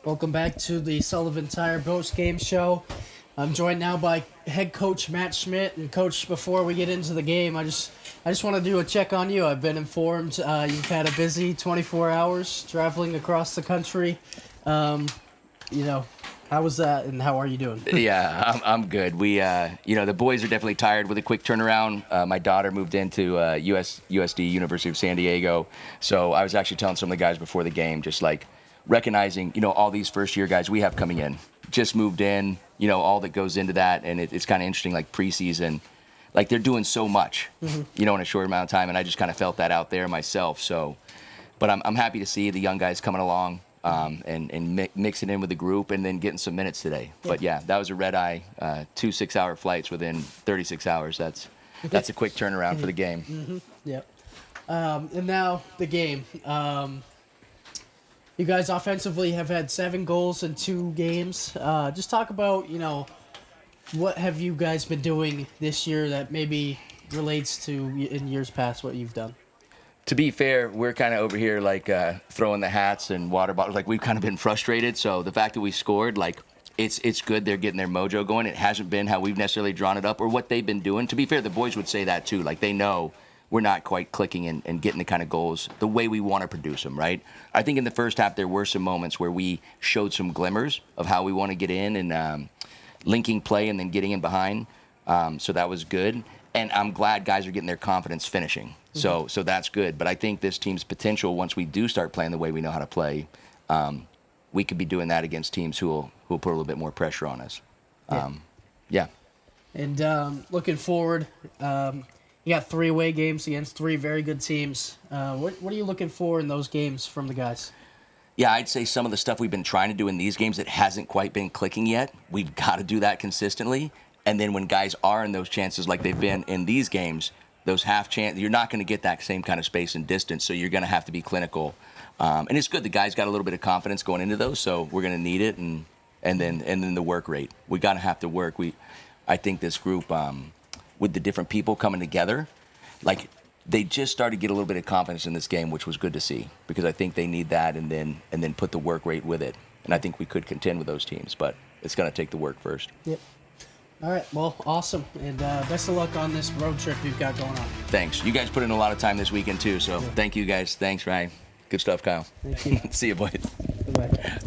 Welcome back to the Sullivan Tire Postgame show. I'm joined now by head coach Matt Schmidt. And coach, before we get into the game, I just want to do a check on you. I've been informed you've had a busy 24 hours traveling across the country. How was that, and how are you doing? Yeah, I'm good. We, the boys are definitely tired with a quick turnaround. My daughter moved into USD, University of San Diego. So I was actually telling some of the guys before the game, just like recognizing, all these first-year guys we have coming in, just moved in, all that goes into that. And it's kind of interesting, like preseason, like they're doing so much, in a short amount of time. And I just kind of felt that out there myself. So, but I'm happy to see the young guys coming along. And mixing in with the group and then getting some minutes today. But yeah, that was a red-eye, 2 6-hour flights within 36 hours. That's a quick turnaround for the game. Yep. And now the game. You guys offensively have had 7 goals in 2 games. Just talk about, what have you guys been doing this year that maybe relates to in years past what you've done? To be fair, we're kind of over here like throwing the hats and water bottles. Like we've kind of been frustrated. So the fact that we scored, like it's good. They're getting their mojo going. It hasn't been how we've necessarily drawn it up or what they've been doing. To be fair, the boys would say that too. Like they know we're not quite clicking and getting the kind of goals the way we want to produce them, right? I think in the first half there were some moments where we showed some glimmers of how we want to get in and linking play and then getting in behind. So that was good. And I'm glad guys are getting their confidence finishing. So that's good. But I think this team's potential, once we do start playing the way we know how to play, we could be doing that against teams who'll put a little bit more pressure on us. Yeah. And looking forward, you got 3 away games against 3 very good teams. What are you looking for in those games from the guys? Yeah, I'd say some of the stuff we've been trying to do in these games that hasn't quite been clicking yet, we've got to do that consistently. And then when guys are in those chances like they've been in these games, those half chance, you're not going to get that same kind of space and distance, so you're going to have to be clinical. And it's good. The guys got a little bit of confidence going into those, so we're going to need it. And then the work rate. We got to have to work. I think this group, with the different people coming together, like they just started to get a little bit of confidence in this game, which was good to see because I think they need that and then put the work rate with it. And I think we could contend with those teams, but it's going to take the work first. Yep. All right, well, awesome, and best of luck on this road trip you've got going on. Thanks. You guys put in a lot of time this weekend, too, so Thank you, guys. Thanks, Ryan. Good stuff, Kyle. Thank you. See you, boys. Goodbye.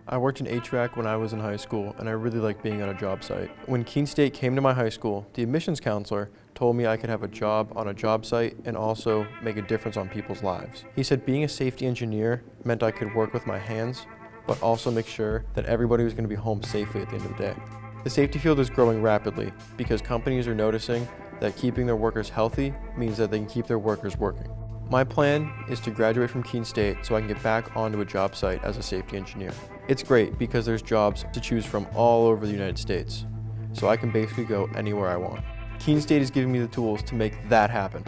I worked in HVAC when I was in high school, and I really liked being on a job site. When Keene State came to my high school, the admissions counselor told me I could have a job on a job site and also make a difference on people's lives. He said being a safety engineer meant I could work with my hands, but also make sure that everybody was going to be home safely at the end of the day. The safety field is growing rapidly because companies are noticing that keeping their workers healthy means that they can keep their workers working. My plan is to graduate from Keene State so I can get back onto a job site as a safety engineer. It's great because there's jobs to choose from all over the United States, so I can basically go anywhere I want. Keene State is giving me the tools to make that happen.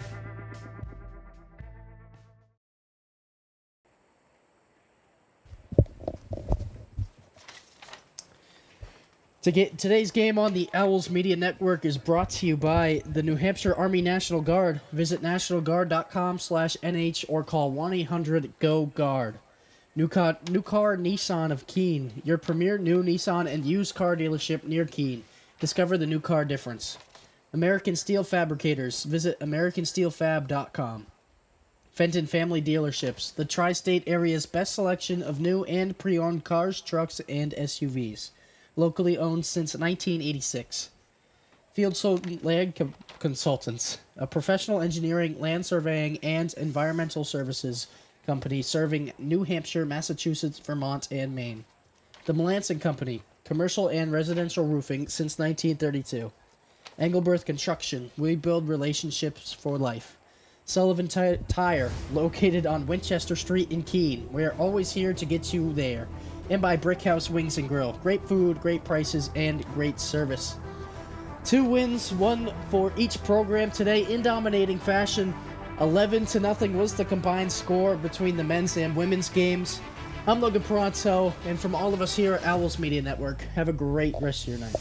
Today's game on the Owls Media Network is brought to you by the New Hampshire Army National Guard. Visit nationalguard.com/NH or call 1-800-GO-GUARD. New car Nissan of Keene, your premier new Nissan and used car dealership near Keene. Discover the new car difference. American Steel Fabricators. Visit americansteelfab.com. Fenton Family Dealerships, the tri-state area's best selection of new and pre-owned cars, trucks, and SUVs. Locally owned since 1986. Field Sultan Land Consultants, a professional engineering, land surveying, and environmental services company serving New Hampshire, Massachusetts, Vermont, and Maine. The Melanson Company, commercial and residential roofing since 1932. Engelberth Construction, we build relationships for life. Sullivan Tire, located on Winchester Street in Keene. We're always here to get you there. And by Brickhouse Wings and Grill. Great food, great prices, and great service. 2 wins, 1 for each program today in dominating fashion. 11-0 was the combined score between the men's and women's games. I'm Logan Peranto, and from all of us here at Owls Media Network, have a great rest of your night.